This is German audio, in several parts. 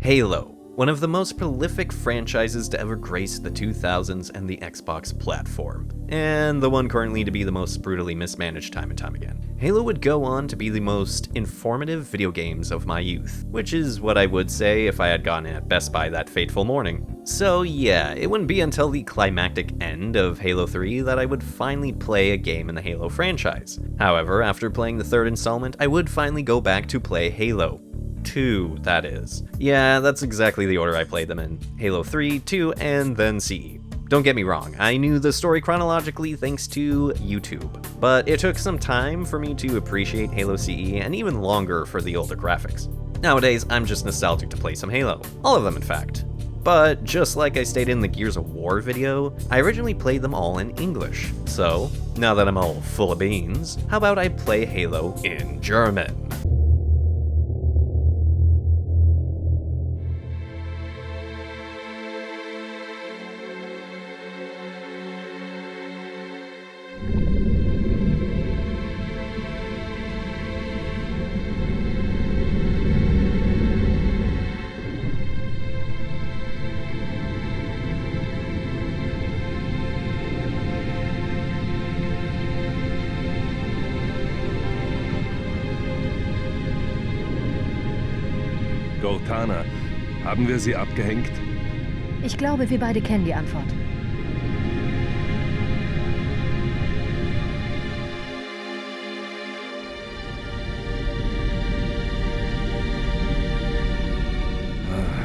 Halo, one of the most prolific franchises to ever grace the 2000s and the Xbox platform, and the one currently to be the most brutally mismanaged time and time again. Halo would go on to be the most informative video games of my youth, which is what I would say if I had gone in at Best Buy that fateful morning. So yeah, it wouldn't be until the climactic end of Halo 3 that I would finally play a game in the Halo franchise. However, after playing the third installment, I would finally go back to play Halo 2, that is. Yeah, that's exactly the order I played them in. Halo 3, 2, and then CE. Don't get me wrong, I knew the story chronologically thanks to YouTube, but it took some time for me to appreciate Halo CE and even longer for the older graphics. Nowadays, I'm just nostalgic to play some Halo. All of them, in fact. But just like I stated in the Gears of War video, I originally played them all in English. So, now that I'm all full of beans, how about I play Halo in German? Cortana, haben wir sie abgehängt? Ich glaube, wir beide kennen die Antwort.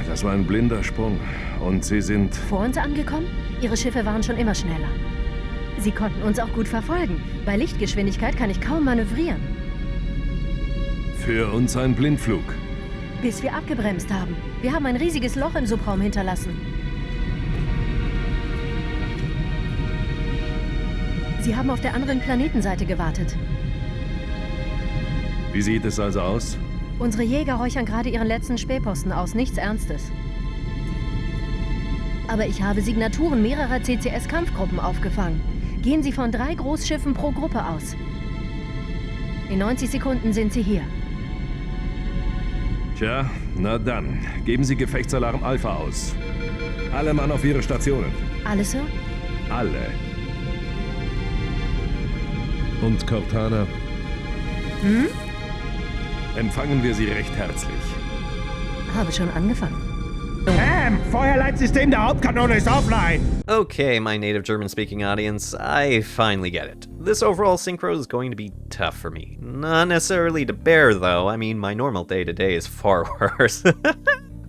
Das war ein blinder Sprung. Und sie sind... Vor uns angekommen? Ihre Schiffe waren schon immer schneller. Sie konnten uns auch gut verfolgen. Bei Lichtgeschwindigkeit kann ich kaum manövrieren. Für uns ein Blindflug. Bis wir abgebremst haben. Wir haben ein riesiges Loch im Subraum hinterlassen. Sie haben auf der anderen Planetenseite gewartet. Wie sieht es also aus? Unsere Jäger räuchern gerade ihren letzten Spähposten aus. Nichts Ernstes. Aber ich habe Signaturen mehrerer CCS-Kampfgruppen aufgefangen. Gehen Sie von 3 Großschiffen pro Gruppe aus. In 90 Sekunden sind Sie hier. Tja, na dann. Geben Sie Gefechtsalarm Alpha aus. Alle Mann auf Ihre Stationen. Alle, Sir? Alle. Und Cortana? Hm? Empfangen wir Sie recht herzlich. Habe schon angefangen. Feuerleitsystem der Hauptkanone ist offline! Okay, my native German-speaking audience, I finally get it. This overall synchro is going to be tough for me. Not necessarily to bear, though. I mean, my normal day-to-day is far worse.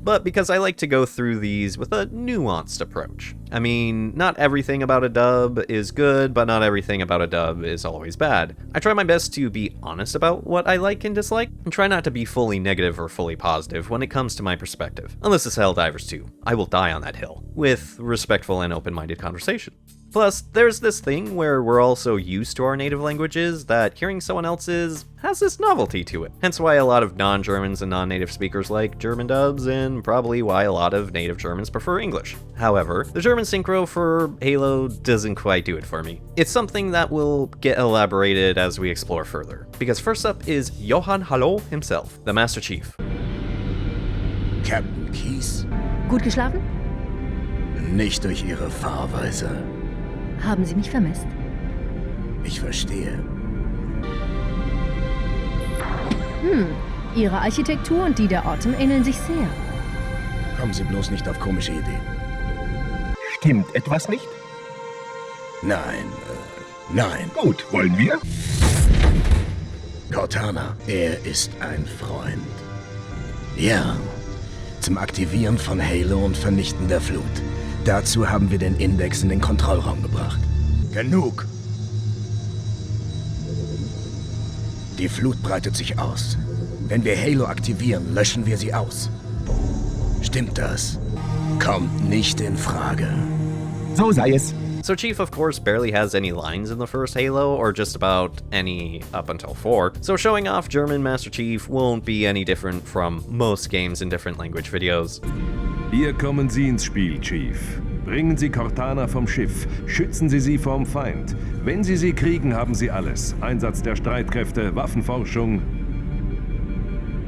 But because I like to go through these with a nuanced approach. I mean, not everything about a dub is good, but not everything about a dub is always bad. I try my best to be honest about what I like and dislike, and try not to be fully negative or fully positive when it comes to my perspective. Unless it's Helldivers 2. I will die on that hill, with respectful and open-minded conversation. Plus, there's this thing where we're all so used to our native languages that hearing someone else's has this novelty to it. Hence why a lot of non-Germans and non-native speakers like German dubs, and probably why a lot of native Germans prefer English. However, the German synchro for Halo doesn't quite do it for me. It's something that will get elaborated as we explore further. Because first up is Johann Hallo himself, the Master Chief. Captain Keyes? Gut geschlafen? Nicht durch Ihre Fahrweise. Haben Sie mich vermisst? Ich verstehe. Ihre Architektur und die der Autumn ähneln sich sehr. Kommen Sie bloß nicht auf komische Ideen. Stimmt etwas nicht? Nein, nein. Gut, wollen wir? Cortana, er ist ein Freund. Ja, zum Aktivieren von Halo und Vernichten der Flut. Dazu haben wir den Index in den Kontrollraum gebracht. Genug! Die Flut breitet sich aus. Wenn wir Halo aktivieren, löschen wir sie aus. Stimmt das? Kommt nicht in Frage. So sei es. So Chief, of course, barely has any lines in the first Halo, or just about any up until 4, so showing off German Master Chief won't be any different from most games in different language videos. Hier kommen Sie ins Spiel, Chief. Bringen Sie Cortana vom Schiff. Schützen Sie sie vom Feind. Wenn Sie sie kriegen, haben Sie alles. Einsatz der Streitkräfte, Waffenforschung.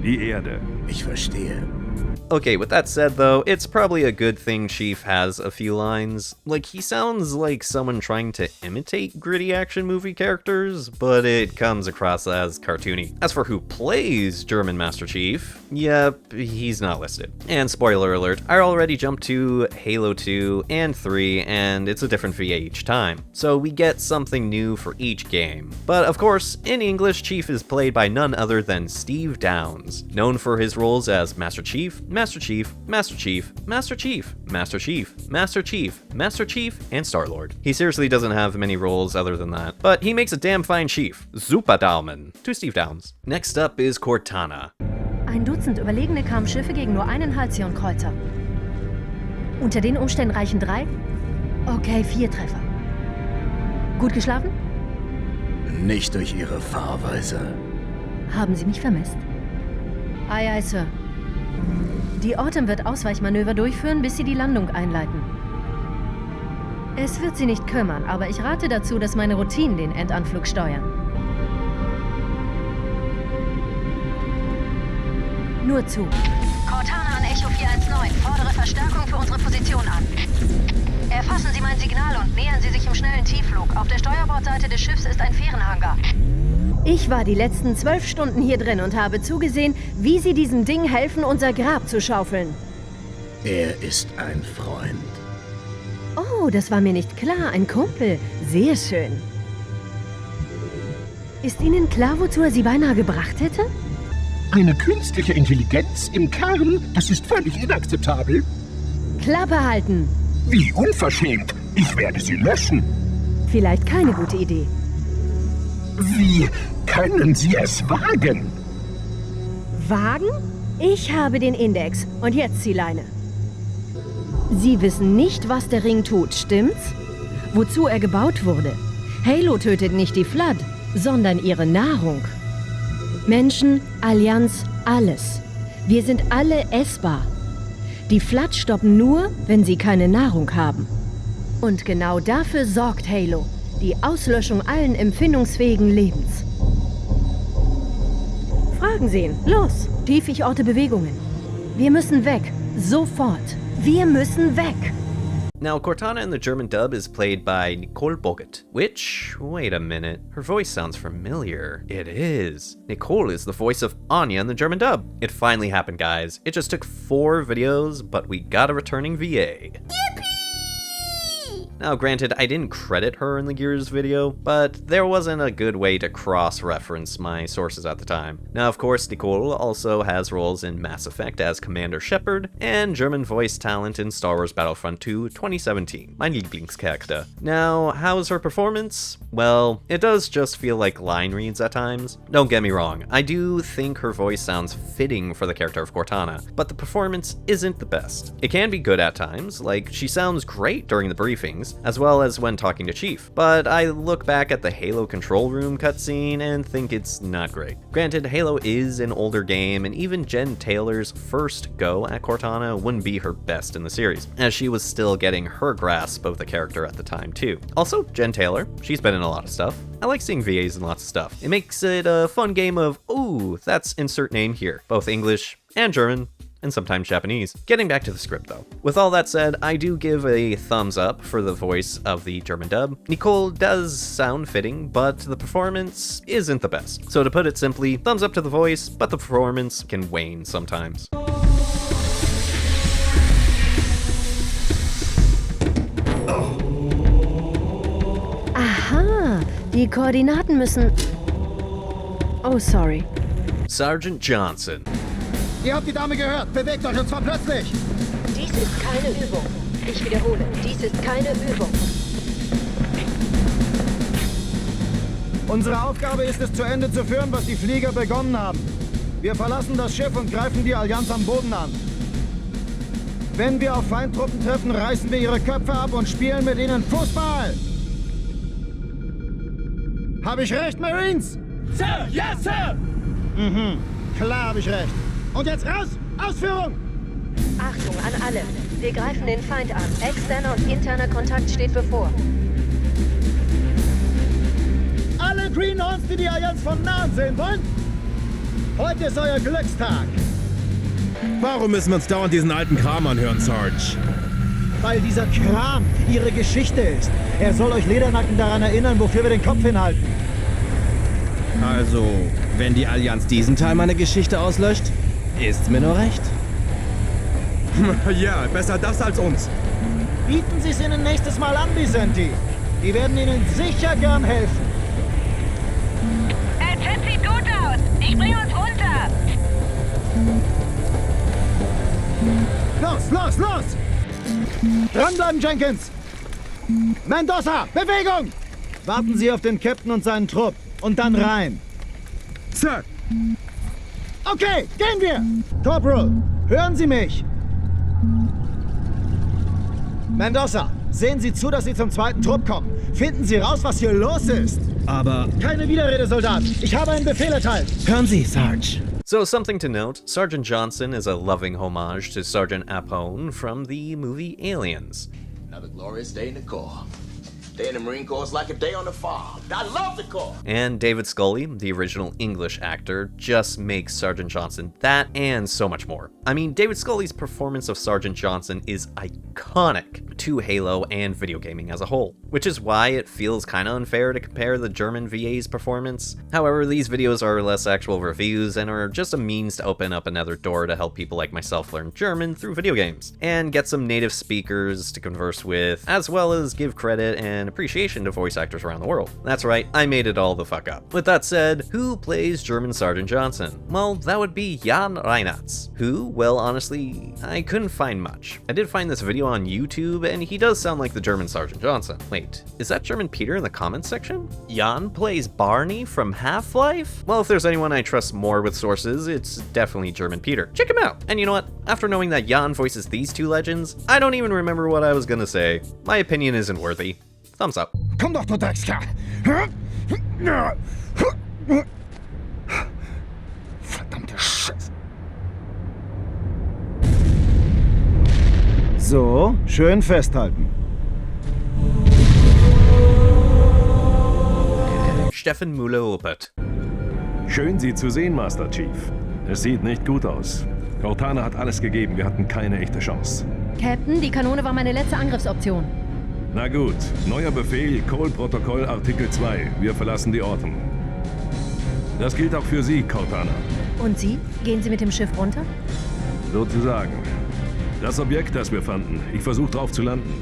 Die Erde. Ich verstehe. Okay, with that said though, it's probably a good thing Chief has a few lines. Like, he sounds like someone trying to imitate gritty action movie characters, but it comes across as cartoony. As for who plays German Master Chief, yep, he's not listed. And spoiler alert, I already jumped to Halo 2 and 3, and it's a different VA each time. So we get something new for each game. But of course, in English, Chief is played by none other than Steve Downes, known for his roles as Master Chief, Master Chief, Master Chief, Master Chief, Master Chief, Master Chief, Master Chief, and Star-Lord. He seriously doesn't have many roles other than that, but he makes a damn fine Chief. Super Daumen to Steve Downes. Next up is Cortana. Ein Dutzend überlegene Kampfschiffe gegen nur einen Halcyon-Kreuzer. Unter den Umständen reichen 3? Okay, 4 Treffer. Gut geschlafen? Nicht durch Ihre Fahrweise. Haben Sie mich vermisst? Aye, aye, Sir. Die Autumn wird Ausweichmanöver durchführen, bis Sie die Landung einleiten. Es wird Sie nicht kümmern, aber ich rate dazu, dass meine Routinen den Endanflug steuern. Nur zu. Cortana an Echo 419, fordere Verstärkung für unsere Position an. Erfassen Sie mein Signal und nähern Sie sich im schnellen Tiefflug. Auf der Steuerbordseite des Schiffs ist ein Fährenhangar. Ich war die letzten 12 Stunden hier drin und habe zugesehen, wie Sie diesem Ding helfen, unser Grab zu schaufeln. Er ist ein Freund. Oh, das war mir nicht klar. Ein Kumpel. Sehr schön. Ist Ihnen klar, wozu er Sie beinahe gebracht hätte? Eine künstliche Intelligenz im Kern, das ist völlig inakzeptabel. Klappe halten. Wie unverschämt. Ich werde sie löschen. Vielleicht keine gute Idee. Wie können Sie es wagen? Wagen? Ich habe den Index. Und jetzt die Leine. Sie wissen nicht, was der Ring tut, stimmt's? Wozu er gebaut wurde. Halo tötet nicht die Flood, sondern ihre Nahrung. Menschen, Allianz, alles. Wir sind alle essbar. Die Flood stoppen nur, wenn sie keine Nahrung haben. Und genau dafür sorgt Halo. Die Auslöschung allen empfindungsfähigen Lebens. Fragen Sie ihn. Los. Chief, ich orte Bewegungen. Wir müssen weg. Sofort. Wir müssen weg. Now, Cortana in the German dub is played by Nicole Bogut, which, wait a minute, her voice sounds familiar. It is. Nicole is the voice of Anya in the German dub. It finally happened, guys. It just took 4 videos, but we got a returning VA. Now, granted, I didn't credit her in the Gears video, but there wasn't a good way to cross-reference my sources at the time. Now, of course, Nicole also has roles in Mass Effect as Commander Shepard, and German voice talent in Star Wars Battlefront 2 2017, mein Lieblingscharakter. Now, how's her performance? Well, it does just feel like line reads at times. Don't get me wrong, I do think her voice sounds fitting for the character of Cortana, but the performance isn't the best. It can be good at times, like she sounds great during the briefings, as well as when talking to Chief, but I look back at the Halo control room cutscene and think it's not great. Granted, Halo is an older game, and even Jen Taylor's first go at Cortana wouldn't be her best in the series, as she was still getting her grasp of the character at the time too. Also, Jen Taylor, she's been in a lot of stuff. I like seeing VAs in lots of stuff. It makes it a fun game of, ooh, that's insert name here, both English and German, and sometimes Japanese. Getting back to the script though. With all that said, I do give a thumbs up for the voice of the German dub. Nicole does sound fitting, but the performance isn't the best. So to put it simply, thumbs up to the voice, but the performance can wane sometimes. Aha, die Koordinaten müssen... Oh, sorry. Sergeant Johnson. Ihr habt die Dame gehört. Bewegt euch und zwar plötzlich. Dies ist keine Übung. Ich wiederhole, dies ist keine Übung. Unsere Aufgabe ist es, zu Ende zu führen, was die Flieger begonnen haben. Wir verlassen das Schiff und greifen die Allianz am Boden an. Wenn wir auf Feindtruppen treffen, reißen wir ihre Köpfe ab und spielen mit ihnen Fußball. Habe ich recht, Marines? Sir, yes, Sir! Klar habe ich recht. Und jetzt raus! Ausführung! Achtung an alle. Wir greifen den Feind an. Externer und interner Kontakt steht bevor. Alle Greenhorns, die die Allianz von nahen sehen wollen? Heute ist euer Glückstag. Warum müssen wir uns dauernd diesen alten Kram anhören, Sarge? Weil dieser Kram ihre Geschichte ist. Er soll euch Ledernacken daran erinnern, wofür wir den Kopf hinhalten. Also, wenn die Allianz diesen Teil meiner Geschichte auslöscht, ist's mir nur recht. Ja, besser das als uns. Bieten Sie es ihnen nächstes Mal an, Vicenti. Die werden Ihnen sicher gern helfen. Chat sieht gut aus. Ich bringe uns runter. Los, los, los! Dranbleiben, Jenkins! Mendoza, Bewegung! Warten Sie auf den Captain und seinen Trupp. Und dann rein. Sir! Okay, gehen wir! Corporal, hören Sie mich! Mendoza, sehen Sie zu, dass Sie zum zweiten Trupp kommen. Finden Sie raus, was hier los ist. Aber... Keine Widerrede, Soldat. Ich habe einen Befehl erteilt. Hören Sie, Sarge. So, something to note, Sergeant Johnson is a loving homage to Sergeant Apone from the movie Aliens. Another glorious day in the Corps. Day in the Marine Corps is like a day on the farm. I love the Corps! And David Scully, the original English actor, just makes Sergeant Johnson that and so much more. I mean, David Scully's performance of Sergeant Johnson is iconic to Halo and video gaming as a whole, which is why it feels kinda unfair to compare the German VA's performance. However, these videos are less actual reviews and are just a means to open up another door to help people like myself learn German through video games, and get some native speakers to converse with, as well as give credit and appreciation to voice actors around the world. That's right, I made it all the fuck up. With that said, who plays German Sergeant Johnson? Well, that would be Jan Reinartz. Who? Well, honestly, I couldn't find much. I did find this video on YouTube, and he does sound like the German Sergeant Johnson. Wait, is that GermanPeter in the comments section? Jan plays Barney from Half-Life? Well, if there's anyone I trust more with sources, it's definitely GermanPeter. Check him out! And you know what? After knowing that Jan voices these two legends, I don't even remember what I was gonna say. My opinion isn't worthy. Thumbs up. Komm doch, du Dreckskerl! Verdammte Scheiße! So, schön festhalten. Steffen Müller-Ruppert. Schön, Sie zu sehen, Master Chief. Es sieht nicht gut aus. Cortana hat alles gegeben, wir hatten keine echte Chance. Captain, die Kanone war meine letzte Angriffsoption. Na gut, neuer Befehl, Cole-Protokoll Artikel 2. Wir verlassen die Orten. Das gilt auch für Sie, Cortana. Und Sie? Gehen Sie mit dem Schiff runter? Sozusagen. Das Objekt, das wir fanden, ich versuche drauf zu landen.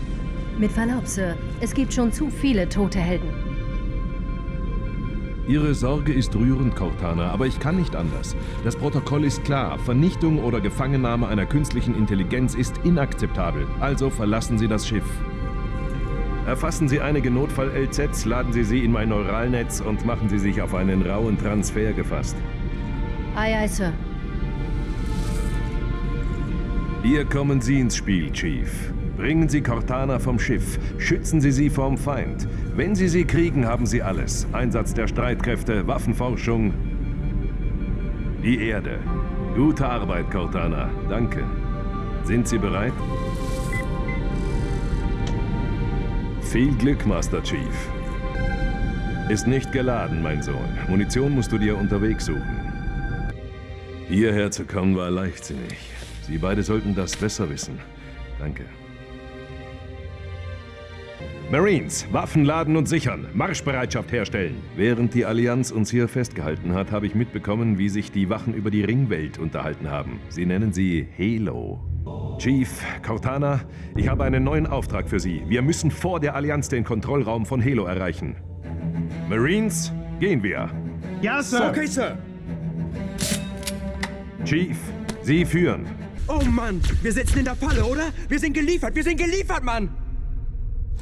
Mit Verlaub, Sir. Es gibt schon zu viele tote Helden. Ihre Sorge ist rührend, Cortana, aber ich kann nicht anders. Das Protokoll ist klar. Vernichtung oder Gefangennahme einer künstlichen Intelligenz ist inakzeptabel. Also verlassen Sie das Schiff. Erfassen Sie einige Notfall-LZs, laden Sie sie in mein Neuralnetz und machen Sie sich auf einen rauen Transfer gefasst. Aye, aye, Sir. Hier kommen Sie ins Spiel, Chief. Bringen Sie Cortana vom Schiff. Schützen Sie sie vom Feind. Wenn Sie sie kriegen, haben Sie alles. Einsatz der Streitkräfte, Waffenforschung. Die Erde. Gute Arbeit, Cortana. Danke. Sind Sie bereit? Viel Glück, Master Chief. Ist nicht geladen, mein Sohn. Munition musst du dir unterwegs suchen. Hierher zu kommen war leichtsinnig. Sie beide sollten das besser wissen. Danke. Marines, Waffen laden und sichern. Marschbereitschaft herstellen. Während die Allianz uns hier festgehalten hat, habe ich mitbekommen, wie sich die Wachen über die Ringwelt unterhalten haben. Sie nennen sie Halo. Chief, Cortana, ich habe einen neuen Auftrag für Sie. Wir müssen vor der Allianz den Kontrollraum von Halo erreichen. Marines, gehen wir. Ja, Sir! Okay, Sir. Chief, Sie führen. Oh Mann, wir sitzen in der Falle, oder? Wir sind geliefert, Mann!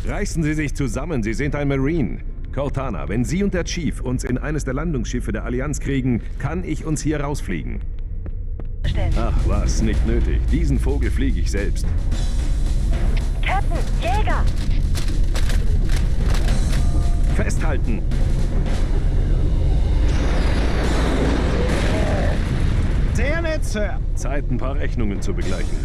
Reißen Sie sich zusammen, Sie sind ein Marine. Cortana, wenn Sie und der Chief uns in eines der Landungsschiffe der Allianz kriegen, kann ich uns hier rausfliegen. Ach was, nicht nötig. Diesen Vogel fliege ich selbst. Captain, Jäger! Festhalten! Sehr nett, Sir. Zeit, ein paar Rechnungen zu begleichen.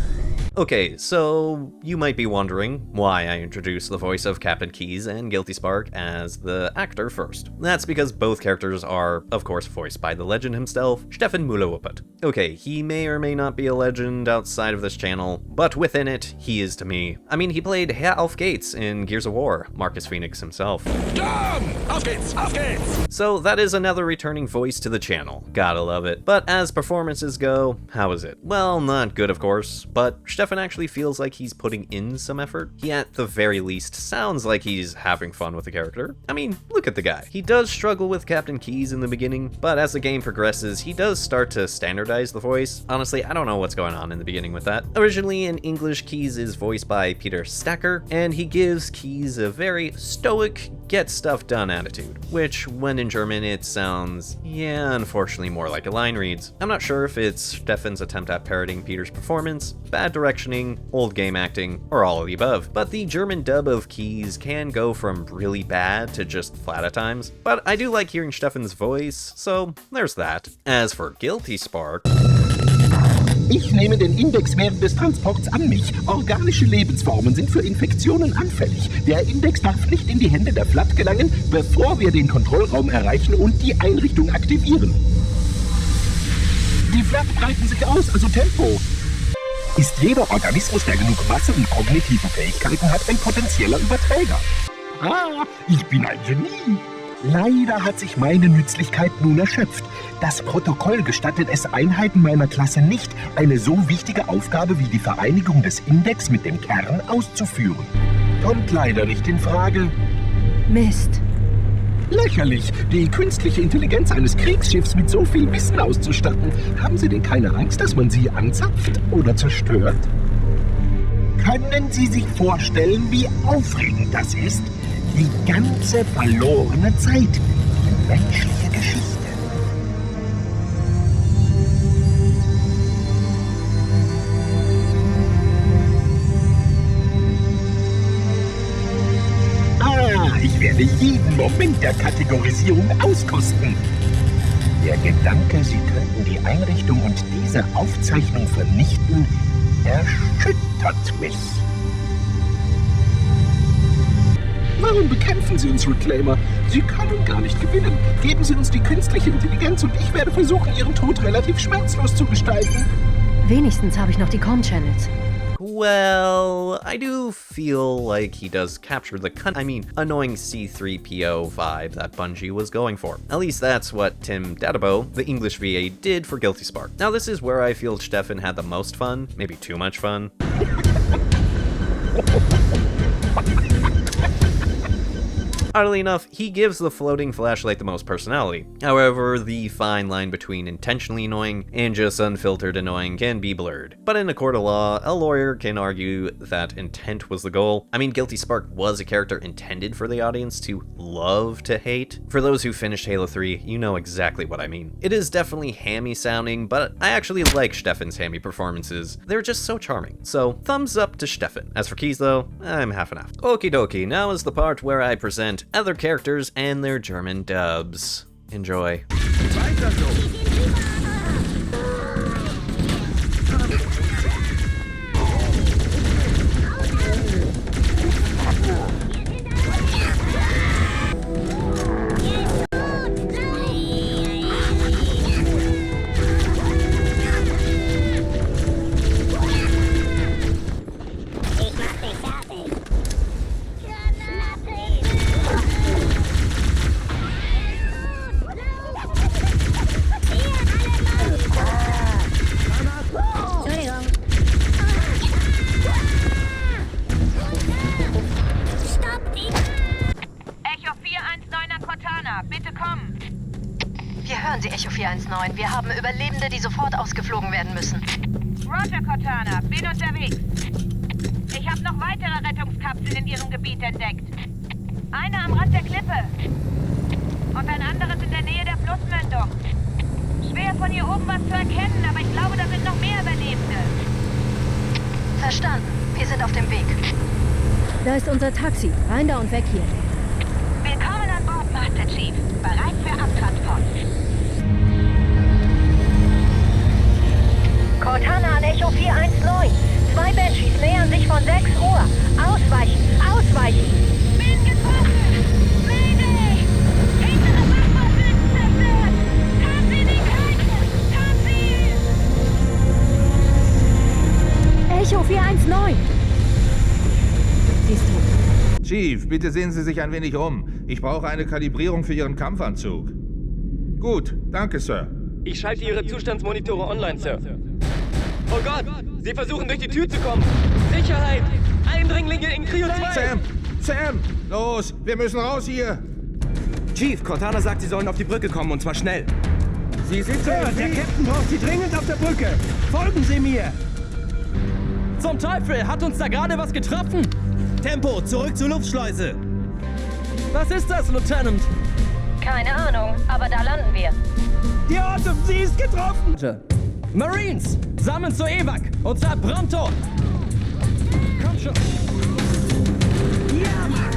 Okay, so you might be wondering why I introduced the voice of Captain Keyes and Guilty Spark as the actor first. That's because both characters are, of course, voiced by the legend himself, Stefan Müller-Wuppert. Okay, he may or may not be a legend outside of this channel, but within it, he is to me. I mean, he played Herr Auf geht's in Gears of War, Marcus Phoenix himself. Auf geht's! Auf geht's! So that is another returning voice to the channel. Gotta love it. But as performances go, how is it? Well, not good of course, but Stefan actually feels like he's putting in some effort. He at the very least sounds like he's having fun with the character. I mean, look at the guy. He does struggle with Captain Keyes in the beginning, but as the game progresses, he does start to standardize the voice. Honestly, I don't know what's going on in the beginning with that. Originally in English, Keyes is voiced by Peter Stacker, and he gives Keyes a very stoic, get stuff done attitude, which when in German it sounds, yeah, unfortunately more like a line reads. I'm not sure if it's Stefan's attempt at parroting Peter's performance, bad directioning, old game acting, or all of the above, but the German dub of Keyes can go from really bad to just flat at times, but I do like hearing Stefan's voice, so there's that. As for Guilty Spark... Ich nehme den Index während des Transports an mich. Organische Lebensformen sind für Infektionen anfällig. Der Index darf nicht in die Hände der Flat gelangen, bevor wir den Kontrollraum erreichen und die Einrichtung aktivieren. Die Flat breiten sich aus, also Tempo. Ist jeder Organismus, der genug Masse und kognitive Fähigkeiten hat, ein potenzieller Überträger. Ah, ich bin ein Genie. Leider hat sich meine Nützlichkeit nun erschöpft. Das Protokoll gestattet es Einheiten meiner Klasse nicht, eine so wichtige Aufgabe wie die Vereinigung des Index mit dem Kern auszuführen. Kommt leider nicht in Frage. Mist. Lächerlich, die künstliche Intelligenz eines Kriegsschiffs mit so viel Wissen auszustatten. Haben Sie denn keine Angst, dass man sie anzapft oder zerstört? Können Sie sich vorstellen, wie aufregend das ist? Die ganze verlorene Zeit, die menschliche Geschichte. Ich werde jeden Moment der Kategorisierung auskosten. Der Gedanke, Sie könnten die Einrichtung und diese Aufzeichnung vernichten, erschüttert mich. Warum bekämpfen Sie uns, Reclaimer? Sie können gar nicht gewinnen. Geben Sie uns die künstliche Intelligenz und ich werde versuchen, Ihren Tod relativ schmerzlos zu gestalten. Wenigstens habe ich noch die Com-Channels. Well, I do feel like he does capture the annoying C-3PO vibe that Bungie was going for. At least that's what Tim Dadabo, the English VA, did for Guilty Spark. Now this is where I feel Stefan had the most fun, maybe too much fun. Oddly enough, he gives the floating flashlight the most personality. However, the fine line between intentionally annoying and just unfiltered annoying can be blurred. But in a court of law, a lawyer can argue that intent was the goal. I mean, Guilty Spark was a character intended for the audience to love to hate. For those who finished Halo 3, you know exactly what I mean. It is definitely hammy sounding, but I actually like Stefan's hammy performances. They're just so charming. So, thumbs up to Stefan. As for Keyes though, I'm half and half. Okie dokie, now is the part where I present other characters and their German dubs. Enjoy. Echo 419. Wir haben Überlebende, die sofort ausgeflogen werden müssen. Roger, Cortana. Bin unterwegs. Ich habe noch weitere Rettungskapseln in Ihrem Gebiet entdeckt. Eine am Rand der Klippe. Und ein anderes in der Nähe der Flussmündung. Schwer von hier oben was zu erkennen, aber ich glaube, da sind noch mehr Überlebende. Verstanden. Wir sind auf dem Weg. Da ist unser Taxi. Rein da und weg hier. Willkommen an Bord, Master Chief. Bereit für Abtransport. Cortana an Echo 419. 2 Banshees nähern sich von 6 Uhr. Ausweichen! Ausweichen! Bin getroffen! Mayday! Hintere Wachposten ist zerstört! Tapfinigkeiten! Tapfi! Echo 419. Sie ist tot. Chief, bitte sehen Sie sich ein wenig um. Ich brauche eine Kalibrierung für Ihren Kampfanzug. Gut, danke, Sir. Ich schalte Ihre Zustandsmonitore online, Sir. Oh Gott, Sie versuchen durch die Tür zu kommen. Sicherheit! Eindringlinge in Cryo 2! Sam! Los, wir müssen raus hier! Chief, Cortana sagt, Sie sollen auf die Brücke kommen und zwar schnell. Sie sind Sir, der Captain braucht Sie dringend auf der Brücke. Folgen Sie mir. Zum Teufel, hat uns da gerade was getroffen? Tempo, zurück zur Luftschleuse. Was ist das, Lieutenant? Keine Ahnung, aber da landen wir. Die Autumn, sie ist getroffen. Marines, sammeln zur Evac. Und zwar pronto. Komm schon. Ja, Mann.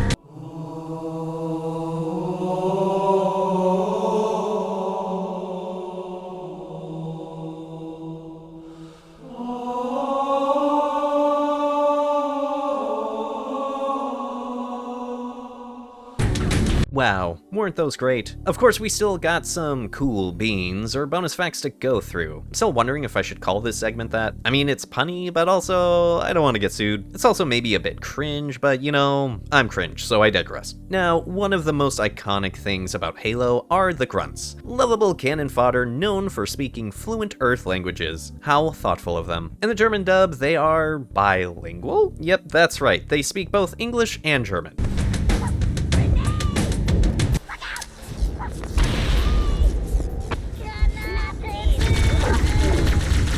Wow, weren't those great? Of course, we still got some cool beans or bonus facts to go through. I'm still wondering if I should call this segment that. I mean, it's punny, but also, I don't want to get sued. It's also maybe a bit cringe, but you know, I'm cringe, so I digress. Now, one of the most iconic things about Halo are the grunts. Lovable cannon fodder known for speaking fluent Earth languages. How thoughtful of them. In the German dub, they are bilingual? Yep, that's right. They speak both English and German.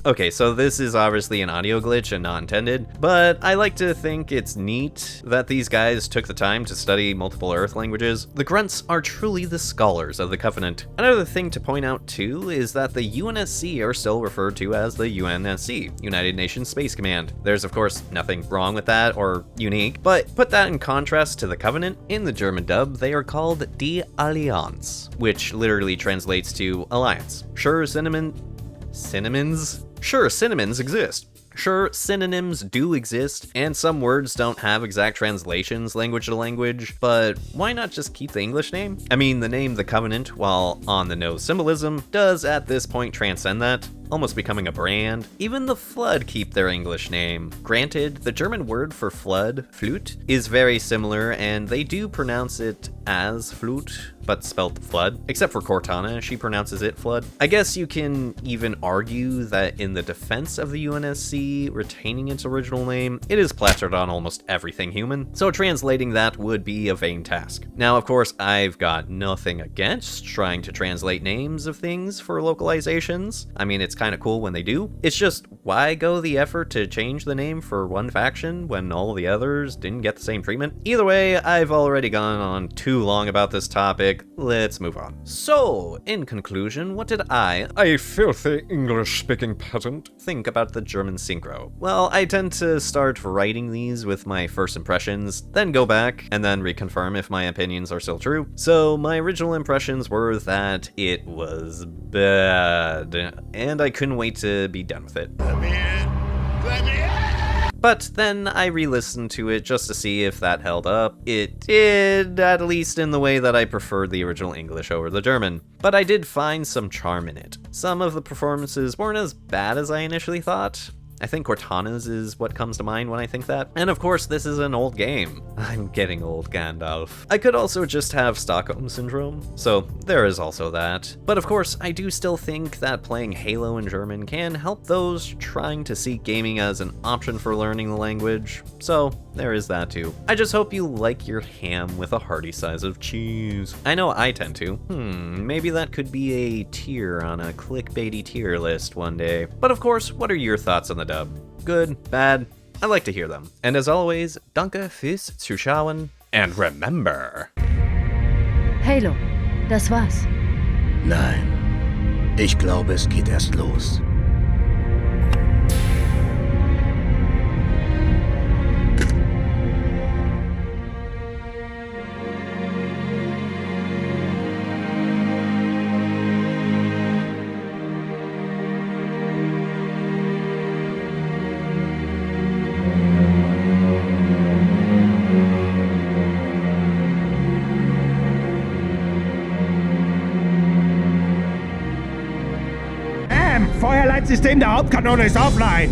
Okay, so this is obviously an audio glitch and not intended, but I like to think it's neat that these guys took the time to study multiple Earth languages. The grunts are truly the scholars of the Covenant. Another thing to point out too is that the UNSC are still referred to as the UNSC, United Nations Space Command. There's of course nothing wrong with that or unique, but put that in contrast to the Covenant. In the German dub, they are called Die Allianz, which literally translates to alliance. Sure, synonyms exist. Sure, synonyms do exist, and some words don't have exact translations language to language, but why not just keep the English name? I mean, the name The Covenant, while on the nose symbolism, does at this point transcend that, almost becoming a brand. Even the Flood keep their English name. Granted, the German word for flood, Flut, is very similar, and they do pronounce it as Flut, but spelt Flood. Except for Cortana, she pronounces it Flood. I guess you can even argue that in the defense of the UNSC retaining its original name, it is plastered on almost everything human, so translating that would be a vain task. Now, of course, I've got nothing against trying to translate names of things for localizations. I mean, it's kind of cool when they do. It's just, why go the effort to change the name for one faction when all the others didn't get the same treatment? Either way, I've already gone on too long about this topic. Let's move on. So, in conclusion, what did I, a filthy English-speaking peasant, think about the German synchro? Well, I tend to start writing these with my first impressions, then go back, and then reconfirm if my opinions are still true. So, my original impressions were that it was bad, and I couldn't wait to be done with it. But then I re-listened to it just to see if that held up. It did, at least in the way that I preferred the original English over the German. But I did find some charm in it. Some of the performances weren't as bad as I initially thought. I think Cortana's is what comes to mind when I think that. And of course, this is an old game. I'm getting old, Gandalf. I could also just have Stockholm Syndrome, so there is also that. But of course, I do still think that playing Halo in German can help those trying to see gaming as an option for learning the language, so there is that too. I just hope you like your ham with a hearty size of cheese. I know I tend to. Maybe that could be a tier on a clickbaity tier list one day. But of course, what are your thoughts on the dub? Good? Bad? I'd like to hear them. And as always, danke fürs Zuschauen, and remember... Halo, das war's. Nein, ich glaube, es geht erst los. System der Hauptkanone ist offline.